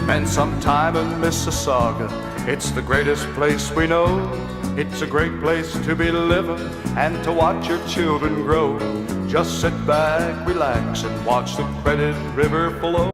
spend some time in Mississauga. It's the greatest place we know. It's a great place to be living and to watch your children grow. Just sit back, relax, and watch the Credit River flow.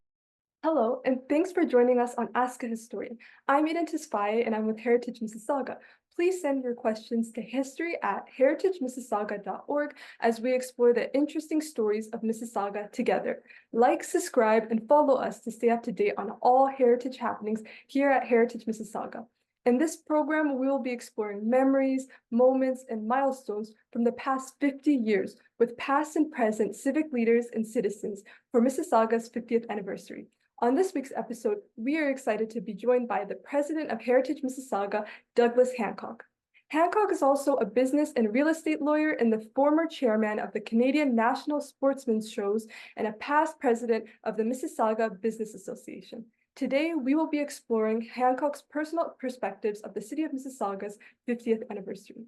Hello, and thanks for joining us on Ask a Historian. I'm Tesfaye, and I'm with Heritage Mississauga. Please send your questions to history@heritagemississauga.org as we explore the interesting stories of Mississauga together. Like, subscribe, and follow us to stay up to date on all heritage happenings here at Heritage Mississauga. In this program, we will be exploring memories, moments, and milestones from the past 50 years with past and present civic leaders and citizens for Mississauga's 50th anniversary. On this week's episode, we are excited to be joined by the president of Heritage Mississauga, Douglas Hancock. Hancock is also a business and real estate lawyer and the former chairman of the Canadian National Sportsmen's Shows and a past president of the Mississauga Business Association. Today, we will be exploring Hancock's personal perspectives of the City of Mississauga's 50th anniversary.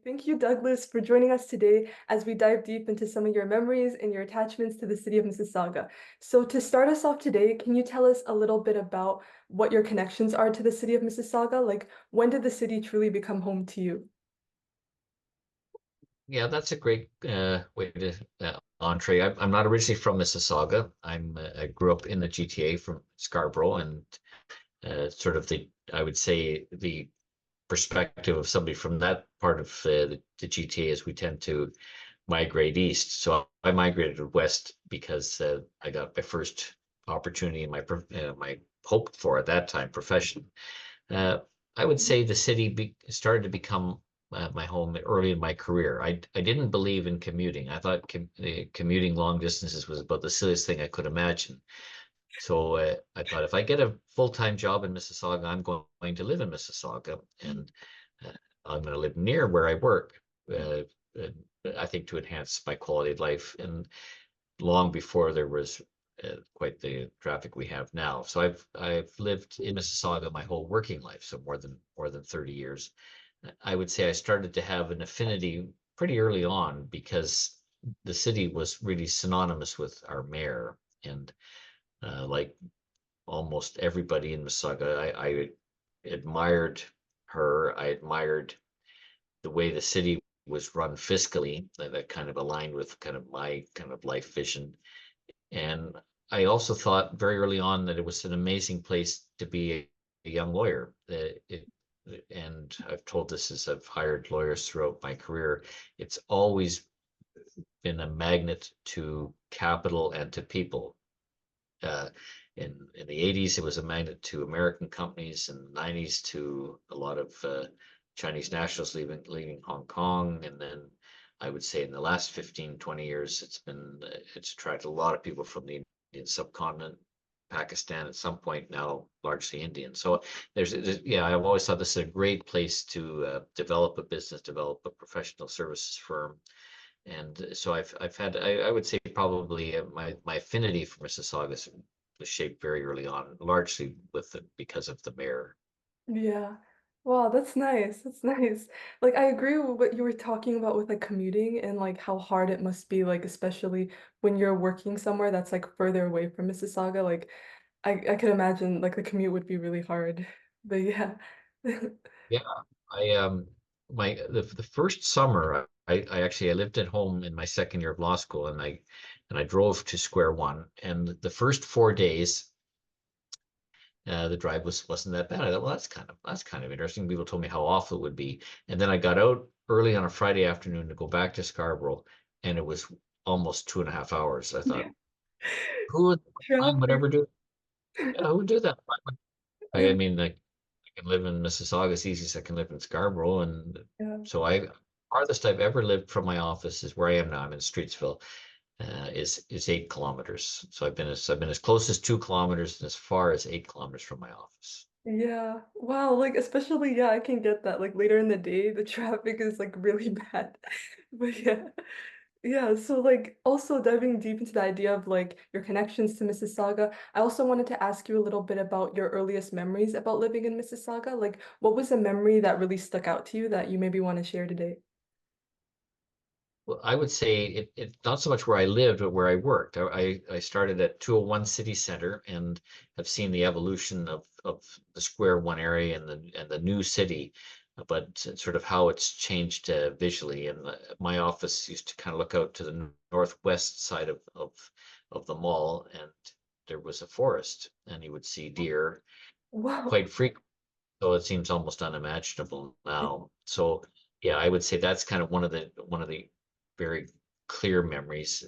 Thank you, Douglas, for joining us today as we dive deep into some of your memories and your attachments to the City of Mississauga. So to start us off today, can you tell us a little bit about what your connections are to the City of Mississauga? Like, when did the city truly become home to you? Yeah, that's a great way to entree. I'm not originally from Mississauga. I grew up in the GTA from Scarborough, and sort of I would say the perspective of somebody from that part of the GTA is we tend to migrate east. So I migrated west because I got my first opportunity in my hoped for at that time profession. I would say the city started to become my home early in my career. I didn't believe in commuting. I thought commuting long distances was about the silliest thing I could imagine. So I thought if I get a full-time job in Mississauga, I'm going to live in Mississauga, and I'm going to live near where I work. I think to enhance my quality of life, and long before there was quite the traffic we have now. So I've lived in Mississauga my whole working life, so more than 30 years. I would say I started to have an affinity pretty early on because the city was really synonymous with our mayor, and like almost everybody in Mississauga, I admired her. I admired the way the city was run fiscally, that kind of aligned with kind of my kind of life vision. And I also thought very early on that it was an amazing place to be a young lawyer. And I've told this as I've hired lawyers throughout my career, it's always been a magnet to capital and to people. In the 80s, it was a magnet to American companies, in the 90s to a lot of Chinese nationals leaving Hong Kong. And then I would say in the last 15, 20 years, it's attracted a lot of people from the Indian subcontinent, Pakistan at some point, now largely Indian. So yeah, I've always thought this is a great place to develop a business, develop a professional services firm. And so I've had, I would say probably my affinity for Mississauga was shaped very early on, largely because of the mayor. Yeah. Wow, that's nice. That's nice. Like, I agree with what you were talking about with like commuting and like how hard it must be, like especially when you're working somewhere that's like further away from Mississauga. Like, I could imagine like the commute would be really hard. But yeah. Yeah, I the first summer I actually I lived at home in my second year of law school, and I drove to Square One, and the first 4 days the drive wasn't that bad. I thought, well, that's kind of interesting. People told me how awful it would be, and then I got out early on a Friday afternoon to go back to Scarborough, and it was almost 2.5 hours. I thought, who would would Traffic. ever do? Yeah, who would do that? I mean, like, I can live in Mississauga as easy as I can live in Scarborough, and Yeah. so farthest I've ever lived from my office is where I am now. I'm in Streetsville. Is 8 kilometers. So I've been as close as 2 kilometers and as far as 8 kilometers from my office. Yeah. Wow, like especially yeah, I can get that. Like later in the day, the traffic is like really bad. But yeah. Yeah, so like also diving deep into the idea of like your connections to Mississauga, I also wanted to ask you a little bit about your earliest memories about living in Mississauga. Like what was a memory that really stuck out to you that you maybe want to share today? Well, I would say it not so much where I lived, but where I worked. I started at 201 City Center and have seen the evolution of the Square One area and the new city, but sort of how it's changed visually. And my office used to kind of look out to the northwest side of the mall, and there was a forest, and you would see deer Wow. quite frequently. So it seems almost unimaginable now. So yeah, I would say that's kind of one of the very clear memories.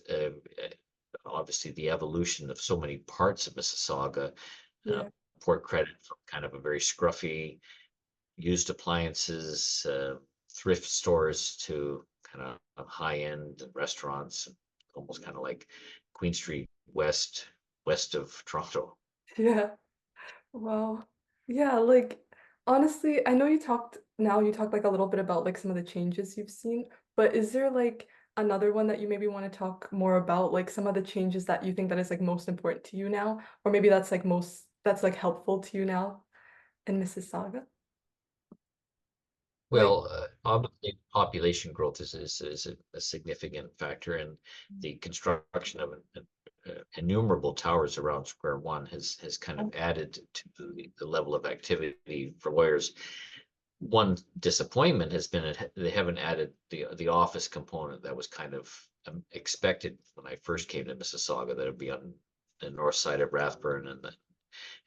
Obviously, the evolution of so many parts of Mississauga, uh, Yeah. port credit from kind of a very scruffy used appliances, thrift stores to kind of high-end restaurants, almost kind of like Queen Street west of Toronto. Yeah. Wow. Yeah, like honestly, I know you talked like a little bit about like some of the changes you've seen, but is there like another one that you maybe want to talk more about, like some of the changes that you think that is like most important to you now, or maybe that's like helpful to you now in Mississauga? Like, Well, obviously, population growth is a significant factor, and the construction of innumerable towers around Square One has kind of added to the level of activity for lawyers. One disappointment has been they haven't added the office component that was kind of expected when I first came to Mississauga, that it'd be on the north side of Rathburn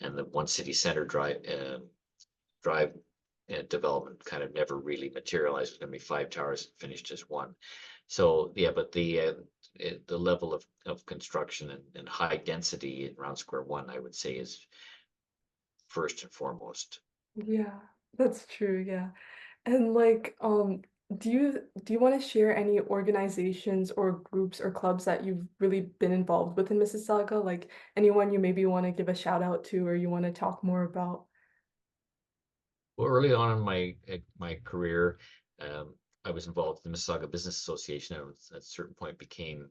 and the One City Center drive development kind of never really materialized. It's going to be five towers finished as one. So yeah, but the level of construction and high density around Square One, I would say, is first and foremost. yeah, that's true, yeah. And like, do you want to share any organizations or groups or clubs that you've really been involved with in Mississauga? Like anyone you maybe want to give a shout out to or you want to talk more about? Well, early on in my career, I was involved in the Mississauga Business Association. I was, at a certain point, became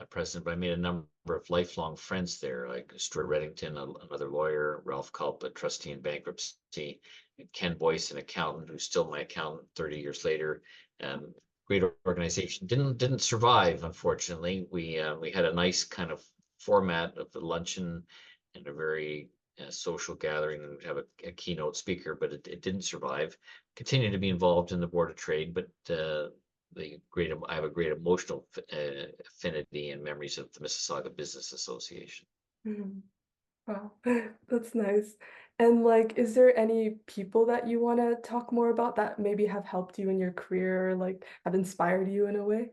president, but I made a number of lifelong friends there, like Stuart Reddington, another lawyer, Ralph Culp, a trustee in bankruptcy, and Ken Boyce, an accountant who's still my accountant 30 years later. Um, Great organization. Didn't survive, unfortunately. We had a nice kind of format of the luncheon and a very social gathering, and we'd have a keynote speaker, but it didn't survive. Continued to be involved in the Board of Trade, but I have a great emotional affinity and memories of the Mississauga Business Association. Mhm. Wow, that's nice. And like, is there any people that you want to talk more about that maybe have helped you in your career or like have inspired you in a way?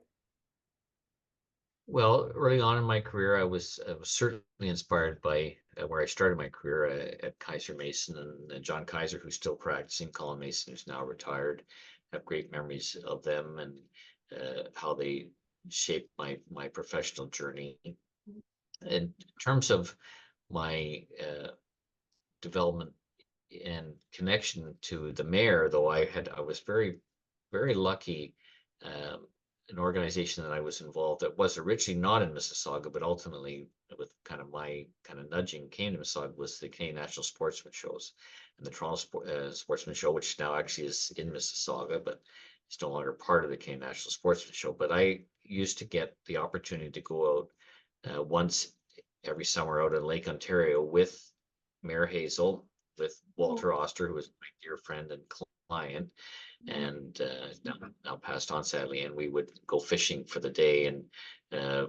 Well, early on in my career, I was certainly inspired by where I started my career at Kaiser Mason and John Kaiser, who's still practicing, Colin Mason, who's now retired. Have great memories of them and how they shaped my professional journey. In terms of my development and connection to the mayor, though I was very lucky. Um, an organization that I was involved that was originally not in Mississauga, but ultimately with kind of my kind of nudging came to Mississauga, was the Canadian National Sportsman Shows and the Toronto Sportsman Show, which now actually is in Mississauga, but it's no longer part of the Canadian National Sportsman Show. But I used to get the opportunity to go out once every summer out in Lake Ontario with Mayor Hazel, with Oh, Walter Oster, who was my dear friend and client, wow. and now passed on sadly. And we would go fishing for the day, and uh,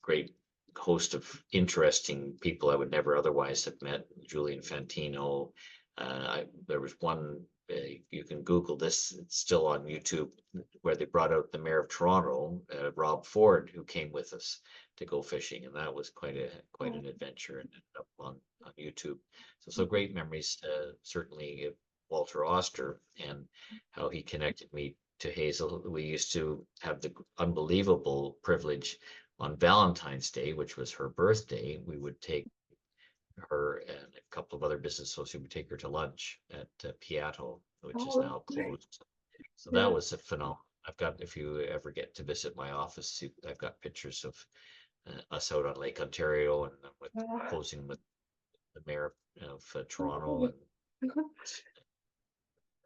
great host of interesting people I would never otherwise have met. Julian Fantino. There was one. You can Google this. It's still on YouTube, where they brought out the mayor of Toronto, Rob Ford, who came with us to go fishing, and that was quite Oh, an adventure, and ended up on YouTube. So great memories. Certainly Walter Oster and how he connected me to Hazel. We used to have the unbelievable privilege on Valentine's Day, which was her birthday. We would take her and a couple of other business associates would take her to lunch at Piatto, which is oh, now closed. So that yeah. was a phenomenon. I've got, if you ever get to visit my office, I've got pictures of us out on Lake Ontario and with Wow. posing with the mayor of Toronto and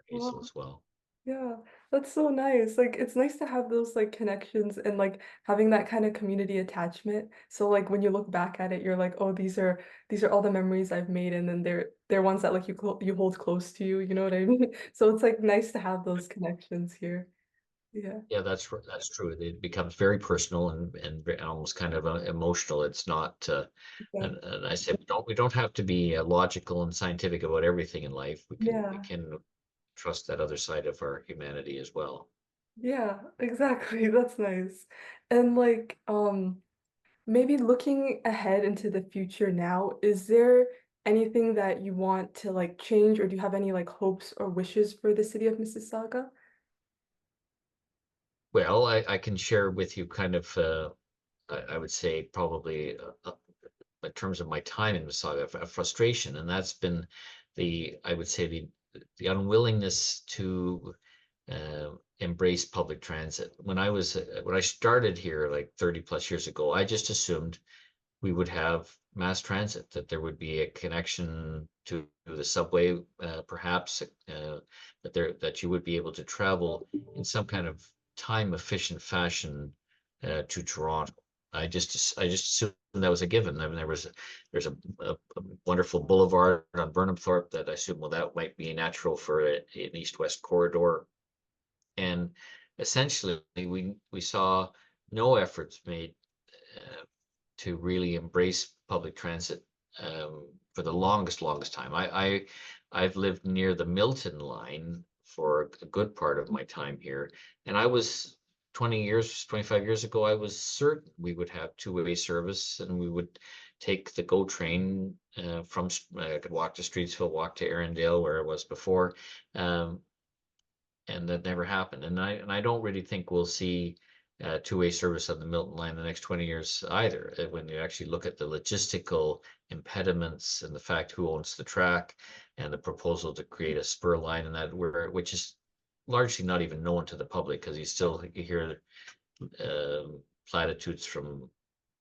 Hazel Wow. as well. Yeah, that's so nice. Like it's nice to have those like connections and like having that kind of community attachment. So like when you look back at it, you're like, oh, these are all the memories I've made, and then they're ones that like you hold close to you. You know what I mean? So it's like nice to have those connections here. Yeah, Yeah, that's true. It becomes very personal and almost kind of emotional. It's not, yeah, and I said we don't have to be logical and scientific about everything in life. We yeah, can trust that other side of our humanity as well. yeah. Exactly. That's nice. And like, maybe looking ahead into the future now, is there anything that you want to like change, or do you have any like hopes or wishes for the city of Mississauga? Well, I can share with you kind of, I would say probably in terms of my time in Mississauga, a frustration, and that's been I would say the unwillingness to embrace public transit. When I started here like 30 plus years ago, I just assumed we would have mass transit, that there would be a connection to the subway, perhaps, that you would be able to travel in some kind of time efficient fashion to Toronto. I just assumed that was a given. I mean, there's a wonderful boulevard on Burnhamthorpe that I assume, well, that might be natural for an east-west corridor. And essentially, we saw no efforts made uh, to really embrace public transit for the longest time. I've lived near the Milton line for a good part of my time here, and I was 20 years, 25 years ago, I was certain we would have two-way service, and we would take the GO train from. I could walk to Streetsville, walk to Arundel, where I was before, um, and that never happened. And I don't really think we'll see two-way service on the Milton line in the next 20 years either. When you actually look at the logistical impediments and the fact who owns the track and the proposal to create a spur line and which is largely not even known to the public, because you hear platitudes from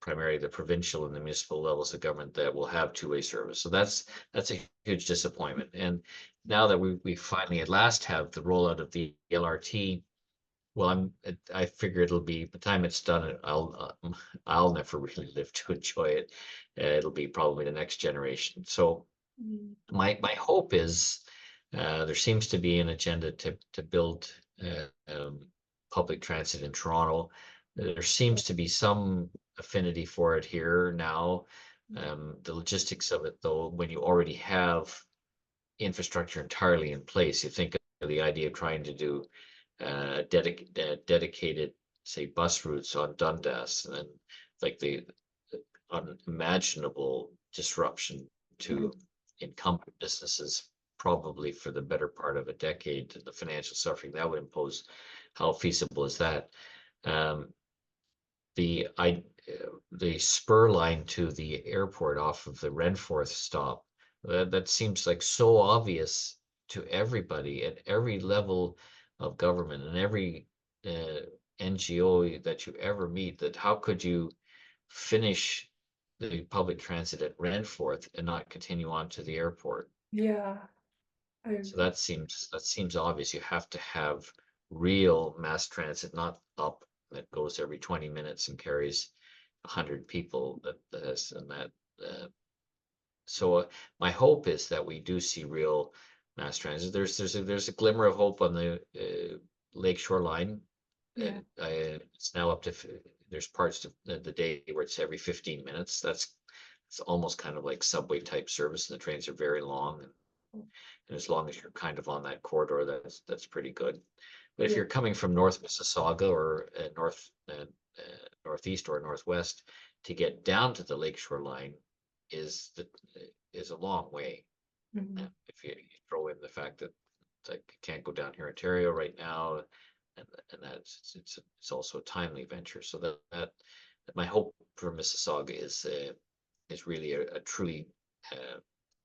primarily the provincial and the municipal levels of government that will have two-way service. So that's a huge disappointment. And now that we finally at last have the rollout of the LRT, well, I figure it'll be, by the time it's done, I'll never really live to enjoy it. It'll be probably the next generation. So Mm. my hope is there seems to be an agenda to build public transit in Toronto. There seems to be some affinity for it here now. The logistics of it, though, when you already have infrastructure entirely in place, you think of the idea of trying to do dedicated, say, bus routes on Dundas, and like the unimaginable disruption to incumbent businesses, probably for the better part of a decade, the financial suffering that would impose. How feasible is that? Um, the I the spur line to the airport off of the Redforth stop, that seems like so obvious to everybody at every level of government and every NGO that you ever meet, that how could you finish the public transit at Redforth and not continue on to the airport? Yeah, I So that seems obvious. You have to have real mass transit, not up, that goes every 20 minutes and carries 100 people. Uh, so my hope is that we do see real mass transit. There's a glimmer of hope on the Lakeshore line. yeah, It's now up to there's parts of the day where it's every 15 minutes. It's almost kind of like subway type service, and the trains are very long, and as long as you're kind of on that corridor, that's pretty good. But if yeah, you're coming from North Mississauga or northeast or northwest, to get down to the Lakeshore line is is a long way. mhm, If you throw in the fact that like you can't go down here Ontario right now, and it's also a timely venture. So that my hope for Mississauga is really a truly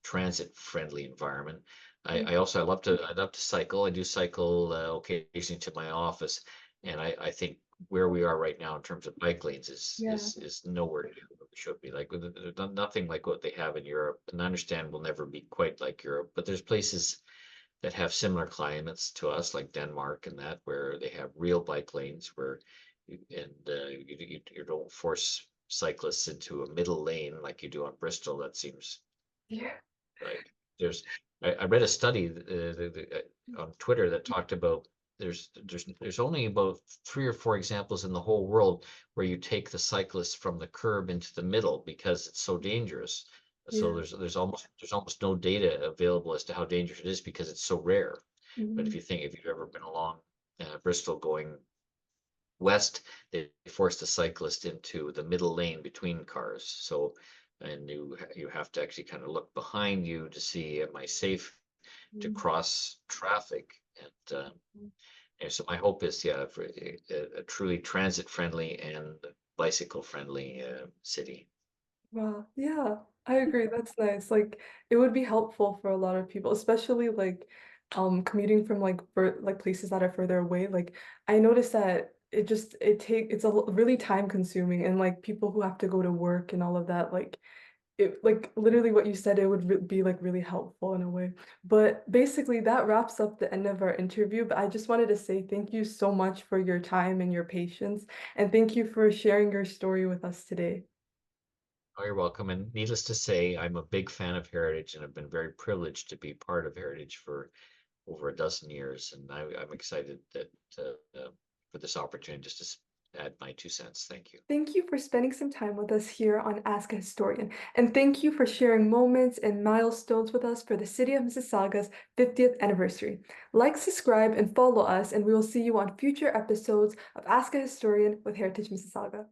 transit friendly environment. yeah, I love to cycle. I do cycle occasionally to my office, and I think where we are right now in terms of bike lanes yeah, is nowhere near what we should be. Like nothing like what they have in Europe. And I understand we'll never be quite like Europe, but there's places that have similar climates to us, like Denmark and that, where they have real bike lanes where you don't force cyclists into a middle lane like you do on Bristol. That seems Yeah. right. I read a study on Twitter that talked about there's only about 3 or 4 examples in the whole world where you take the cyclist from the curb into the middle because it's so dangerous. So Yeah. there's almost no data available as to how dangerous it is because it's so rare. But Mhm. if you've ever been along Bristol going west, they force the cyclist into the middle lane between cars. So, and you have to actually kind of look behind you to see, am I safe to Mhm. cross traffic? And so my hope is, yeah, for a truly transit friendly and bicycle friendly city. Wow. Yeah, I agree. That's nice. Like it would be helpful for a lot of people, especially like commuting from like places that are further away. Like I noticed that it's really time consuming and like people who have to go to work and all of that, like literally what you said, it would be like really helpful in a way. But basically that wraps up the end of our interview. But I just wanted to say thank you so much for your time and your patience, and thank you for sharing your story with us today. Oh, you're welcome. And needless to say, I'm a big fan of Heritage and I've been very privileged to be part of Heritage for over a dozen years. And I'm excited that for this opportunity just to add my 2 cents. Thank you. Thank you for spending some time with us here on Ask a Historian, and thank you for sharing moments and milestones with us for the City of Mississauga's 50th anniversary. Like, subscribe, and follow us, and we will see you on future episodes of Ask a Historian with Heritage Mississauga.